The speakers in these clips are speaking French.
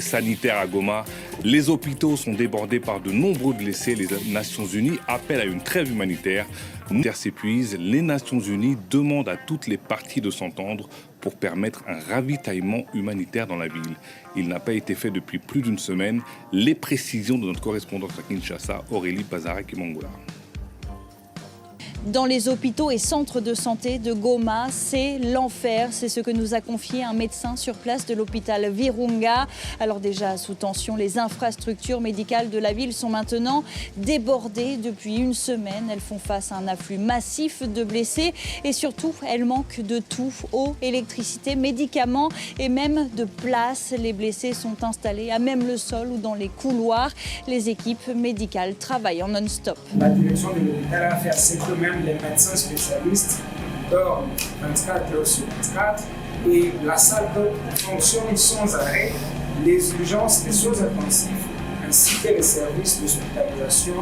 Sanitaire à Goma, les hôpitaux sont débordés par de nombreux blessés. Les Nations Unies appellent à une trêve humanitaire. L'humanitaire s'épuise. Les Nations Unies demandent à toutes les parties de s'entendre pour permettre un ravitaillement humanitaire dans la ville. Il n'a pas été fait depuis plus d'une semaine. Les précisions de notre correspondante à Kinshasa, Aurélie Bazarek-Mangoula. Dans les hôpitaux et centres de santé de Goma, c'est l'enfer. C'est ce que nous a confié un médecin sur place de l'hôpital Virunga. Alors déjà sous tension, les infrastructures médicales de la ville sont maintenant débordées depuis une semaine. Elles font face à un afflux massif de blessés et surtout, elles manquent de tout. Eau, électricité, médicaments et même de place. Les blessés sont installés à même le sol ou dans les couloirs. Les équipes médicales travaillent en non-stop. La direction de l'hôpital a fait cette semaine. Les médecins spécialistes dorment 24 heures sur 24 et la salle fonctionne sans arrêt. Les urgences, les soins intensifs ainsi que les services d'hospitalisation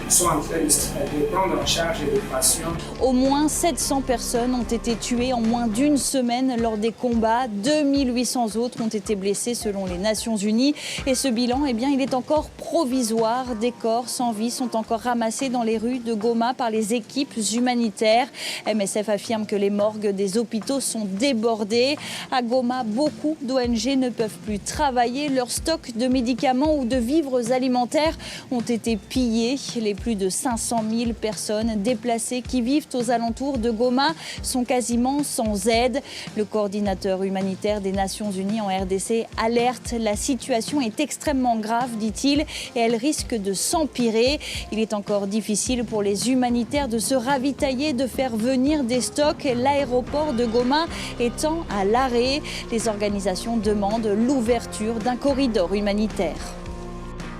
sont en train de prendre en charge les patients. Au moins 700 personnes ont été tuées en moins d'une semaine lors des combats. 2800 autres ont été blessés selon les Nations Unies. Et ce bilan, eh bien, il est encore provisoire. Des corps sans vie sont encore ramassés dans les rues de Goma par les équipes humanitaires. MSF affirme que les morgues des hôpitaux sont débordées. À Goma, beaucoup d'ONG ne peuvent plus travailler. Leurs stocks de médicaments ou de vivres alimentaires ont été pillés. Les plus de 500 000 personnes déplacées qui vivent aux alentours de Goma sont quasiment sans aide. Le coordinateur humanitaire des Nations Unies en RDC alerte. La situation est extrêmement grave, dit-il, et elle risque de s'empirer. Il est encore difficile pour les humanitaires de se ravitailler, de faire venir des stocks. L'aéroport de Goma étant à l'arrêt, les organisations demandent l'ouverture d'un corridor humanitaire.